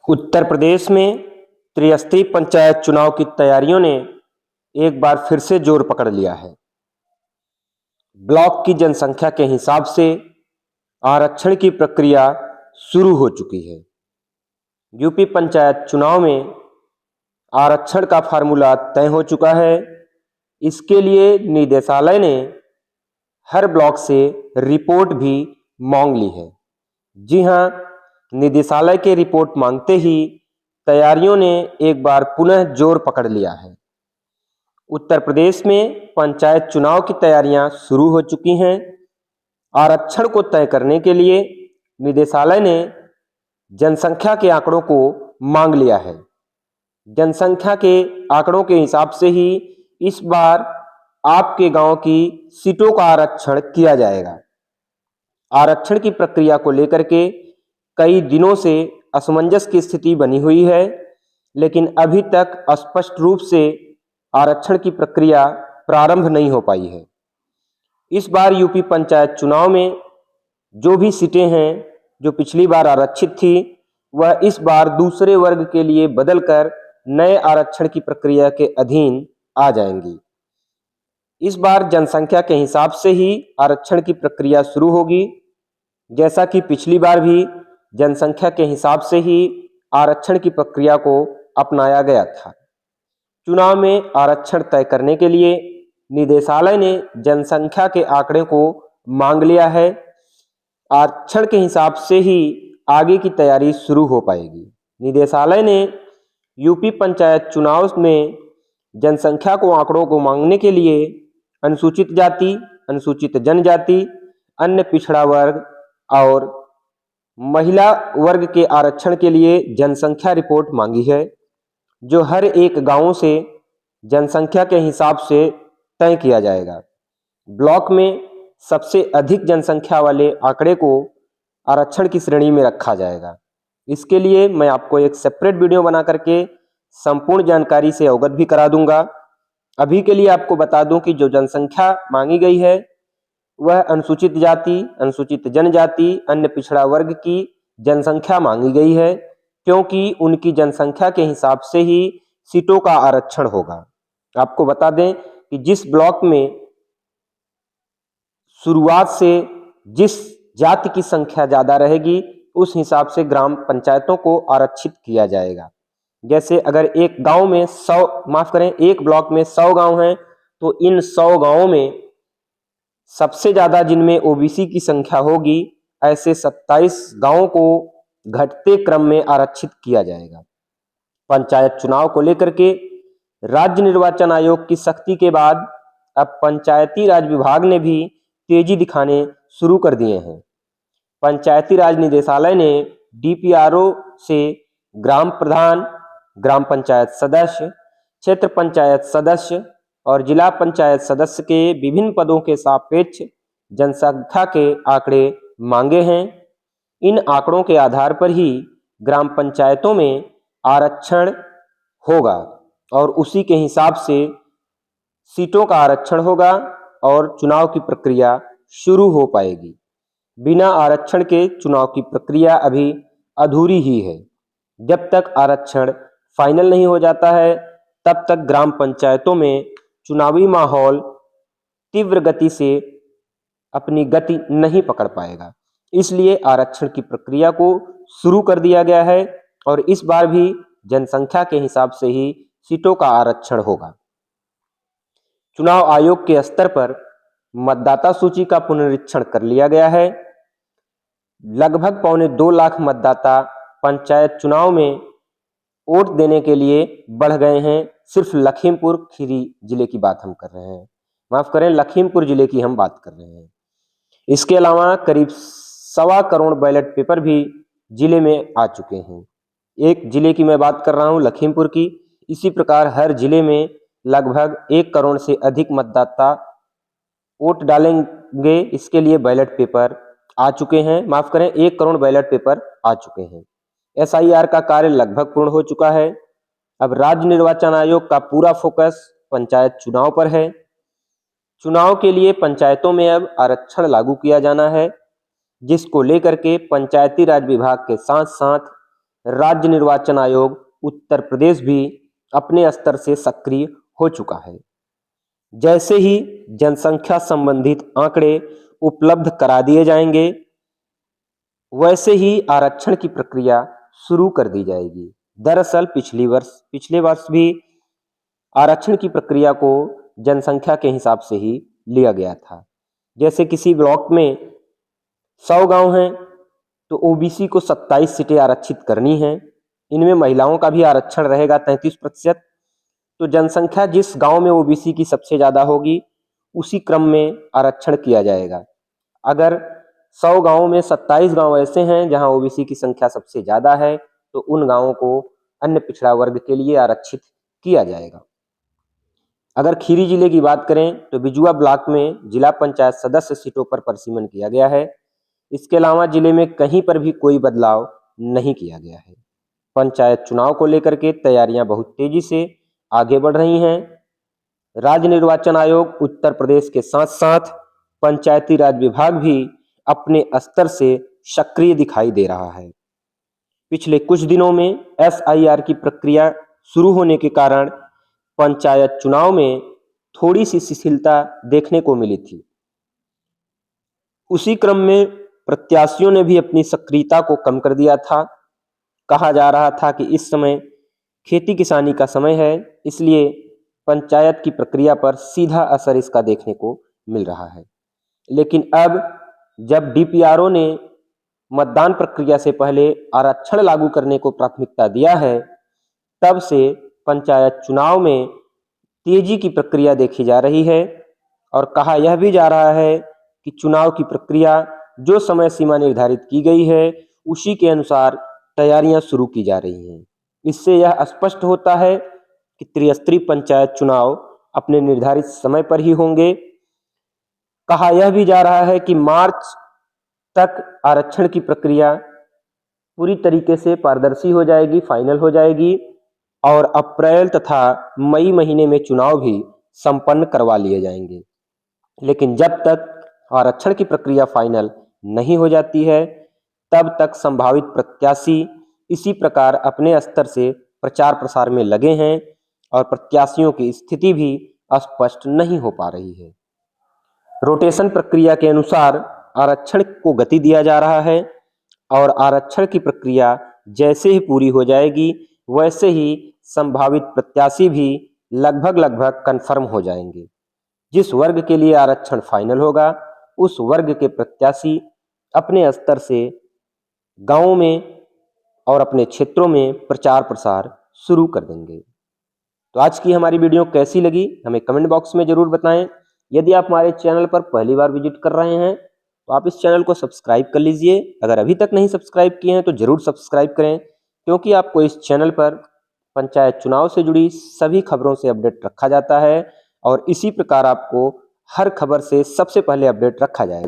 उत्तर प्रदेश में त्रिस्तरीय पंचायत चुनाव की तैयारियों ने एक बार फिर से जोर पकड़ लिया है। ब्लॉक की जनसंख्या के हिसाब से आरक्षण की प्रक्रिया शुरू हो चुकी है। यूपी पंचायत चुनाव में आरक्षण का फार्मूला तय हो चुका है। इसके लिए निदेशालय ने हर ब्लॉक से रिपोर्ट भी मांग ली है। जी हां, निदेशालय के रिपोर्ट मांगते ही तैयारियों ने एक बार पुनः जोर पकड़ लिया है। उत्तर प्रदेश में पंचायत चुनाव की तैयारियां शुरू हो चुकी हैं। आरक्षण को तय करने के लिए निदेशालय ने जनसंख्या के आंकड़ों को मांग लिया है। जनसंख्या के आंकड़ों के हिसाब से ही इस बार आपके गांव की सीटों का आरक्षण किया जाएगा। आरक्षण की प्रक्रिया को लेकर के कई दिनों से असमंजस की स्थिति बनी हुई है, लेकिन अभी तक स्पष्ट रूप से आरक्षण की प्रक्रिया प्रारंभ नहीं हो पाई है। इस बार यूपी पंचायत चुनाव में जो भी सीटें हैं जो पिछली बार आरक्षित थी, वह इस बार दूसरे वर्ग के लिए बदलकर नए आरक्षण की प्रक्रिया के अधीन आ जाएंगी। इस बार जनसंख्या के हिसाब से ही आरक्षण की प्रक्रिया शुरू होगी। जैसा कि पिछली बार भी जनसंख्या के हिसाब से ही आरक्षण की प्रक्रिया को अपनाया गया था। चुनाव में आरक्षण तय करने के लिए निदेशालय ने जनसंख्या के आंकड़े को मांग लिया है। आरक्षण के हिसाब से ही आगे की तैयारी शुरू हो पाएगी। निदेशालय ने यूपी पंचायत चुनाव में जनसंख्या को आंकड़ों को मांगने के लिए अनुसूचित जाति, अनुसूचित जनजाति, अन्य पिछड़ा वर्ग और महिला वर्ग के आरक्षण के लिए जनसंख्या रिपोर्ट मांगी है, जो हर एक गांव से जनसंख्या के हिसाब से तय किया जाएगा। ब्लॉक में सबसे अधिक जनसंख्या वाले आंकड़े को आरक्षण की श्रेणी में रखा जाएगा। इसके लिए मैं आपको एक सेपरेट वीडियो बना करके संपूर्ण जानकारी से अवगत भी करा दूंगा। अभी के लिए आपको बता दूं कि जो जनसंख्या मांगी गई है वह अनुसूचित जाति, अनुसूचित जनजाति, अन्य पिछड़ा वर्ग की जनसंख्या मांगी गई है, क्योंकि उनकी जनसंख्या के हिसाब से ही सीटों का आरक्षण होगा। आपको बता दें कि जिस ब्लॉक में शुरुआत से जिस जाति की संख्या ज्यादा रहेगी, उस हिसाब से ग्राम पंचायतों को आरक्षित किया जाएगा। जैसे अगर एक गांव में एक ब्लॉक में 100 गांव हैं, तो इन 100 गांवों में सबसे ज्यादा जिनमें ओबीसी की संख्या होगी, ऐसे 27 गांवों को घटते क्रम में आरक्षित किया जाएगा। पंचायत चुनाव को लेकर के राज्य निर्वाचन आयोग की सख्ती के बाद अब पंचायती राज विभाग ने भी तेजी दिखाने शुरू कर दिए हैं। पंचायती राज निदेशालय ने डीपीआरओ से ग्राम प्रधान, ग्राम पंचायत सदस्य, क्षेत्र पंचायत सदस्य और जिला पंचायत सदस्य के विभिन्न पदों के सापेक्ष जनसंख्या के आंकड़े मांगे हैं। इन आंकड़ों के आधार पर ही ग्राम पंचायतों में आरक्षण होगा और उसी के हिसाब से सीटों का आरक्षण होगा और चुनाव की प्रक्रिया शुरू हो पाएगी। बिना आरक्षण के चुनाव की प्रक्रिया अभी अधूरी ही है। जब तक आरक्षण फाइनल नहीं हो जाता है, तब तक ग्राम पंचायतों में चुनावी माहौल तीव्र गति से अपनी गति नहीं पकड़ पाएगा। इसलिए आरक्षण की प्रक्रिया को शुरू कर दिया गया है और इस बार भी जनसंख्या के हिसाब से ही सीटों का आरक्षण होगा। चुनाव आयोग के स्तर पर मतदाता सूची का पुनरीक्षण कर लिया गया है। लगभग 2.25 लाख मतदाता पंचायत चुनाव में वोट देने के लिए बढ़ गए हैं। सिर्फ लखीमपुर खीरी जिले की बात हम कर रहे हैं, माफ करें, लखीमपुर जिले की हम बात कर रहे हैं। इसके अलावा करीब 1.25 करोड़ बैलेट पेपर भी जिले में आ चुके हैं। एक जिले की मैं बात कर रहा हूं, लखीमपुर की। इसी प्रकार हर जिले में लगभग 1 करोड़ से अधिक मतदाता वोट डालेंगे। इसके लिए बैलेट पेपर आ चुके हैं, माफ करें, 1 करोड़ बैलेट पेपर आ चुके हैं। एसआईआर का कार्य लगभग पूर्ण हो चुका है। अब राज्य निर्वाचन आयोग का पूरा फोकस पंचायत चुनाव पर है। चुनाव के लिए पंचायतों में अब आरक्षण लागू किया जाना है, जिसको लेकर के पंचायती राज विभाग के साथ साथ राज्य निर्वाचन आयोग उत्तर प्रदेश भी अपने स्तर से सक्रिय हो चुका है। जैसे ही जनसंख्या संबंधित आंकड़े उपलब्ध करा दिए जाएंगे, वैसे ही आरक्षण की प्रक्रिया शुरू कर दी जाएगी। दरअसल पिछले वर्ष भी आरक्षण की प्रक्रिया को जनसंख्या के हिसाब से ही लिया गया था। जैसे किसी ब्लॉक में 100 गांव हैं तो ओबीसी को 27 सीटें आरक्षित करनी हैं। इनमें महिलाओं का भी आरक्षण रहेगा 33%। तो जनसंख्या जिस गांव में ओबीसी की सबसे ज़्यादा होगी, उसी क्रम में आरक्षण किया जाएगा। अगर 100 गांवों में 27 गांव ऐसे हैं जहां ओबीसी की संख्या सबसे ज़्यादा है, तो उन गांवों को अन्य पिछड़ा वर्ग के लिए आरक्षित किया जाएगा। अगर खीरी जिले की बात करें तो बिजुआ ब्लॉक में जिला पंचायत सदस्य सीटों पर परिसीमन किया गया है। इसके अलावा जिले में कहीं पर भी कोई बदलाव नहीं किया गया है। पंचायत चुनाव को लेकर के तैयारियां बहुत तेजी से आगे बढ़ रही हैं। राज्य निर्वाचन आयोग उत्तर प्रदेश के साथ साथ पंचायती राज विभाग भी अपने स्तर से सक्रिय दिखाई दे रहा है। पिछले कुछ दिनों में एसआईआर की प्रक्रिया शुरू होने के कारण पंचायत चुनाव में थोड़ी सी शिथिलता देखने को मिली थी। उसी क्रम में प्रत्याशियों ने भी अपनी सक्रियता को कम कर दिया था। कहा जा रहा था कि इस समय खेती किसानी का समय है, इसलिए पंचायत की प्रक्रिया पर सीधा असर इसका देखने को मिल रहा है। लेकिन अब जब डीपीआरओ ने मतदान प्रक्रिया से पहले आरक्षण लागू करने को प्राथमिकता दिया है, तब से पंचायत चुनाव में तेजी की प्रक्रिया देखी जा रही है। और कहा यह भी जा रहा है कि चुनाव की प्रक्रिया जो समय सीमा निर्धारित की गई है, उसी के अनुसार तैयारियां शुरू की जा रही हैं। इससे यह स्पष्ट होता है कि त्रिस्तरीय पंचायत चुनाव अपने निर्धारित समय पर ही होंगे। कहा यह भी जा रहा है कि मार्च तक आरक्षण की प्रक्रिया पूरी तरीके से पारदर्शी हो जाएगी, फाइनल हो जाएगी और अप्रैल तथा मई महीने में चुनाव भी संपन्न करवा लिए जाएंगे। लेकिन जब तक आरक्षण की प्रक्रिया फाइनल नहीं हो जाती है, तब तक संभावित प्रत्याशी इसी प्रकार अपने स्तर से प्रचार प्रसार में लगे हैं और प्रत्याशियों की स्थिति भी स्पष्ट नहीं हो पा रही है। रोटेशन प्रक्रिया के अनुसार आरक्षण को गति दिया जा रहा है और आरक्षण की प्रक्रिया जैसे ही पूरी हो जाएगी, वैसे ही संभावित प्रत्याशी भी लगभग कंफर्म हो जाएंगे। जिस वर्ग के लिए आरक्षण फाइनल होगा, उस वर्ग के प्रत्याशी अपने स्तर से गांवों में और अपने क्षेत्रों में प्रचार प्रसार शुरू कर देंगे। तो आज की हमारी वीडियो कैसी लगी हमें कमेंट बॉक्स में जरूर बताएं। यदि आप हमारे चैनल पर पहली बार विजिट कर रहे हैं तो आप इस चैनल को सब्सक्राइब कर लीजिए। अगर अभी तक नहीं सब्सक्राइब किए हैं तो जरूर सब्सक्राइब करें, क्योंकि आपको इस चैनल पर पंचायत चुनाव से जुड़ी सभी खबरों से अपडेट रखा जाता है और इसी प्रकार आपको हर खबर से सबसे पहले अपडेट रखा जाएगा।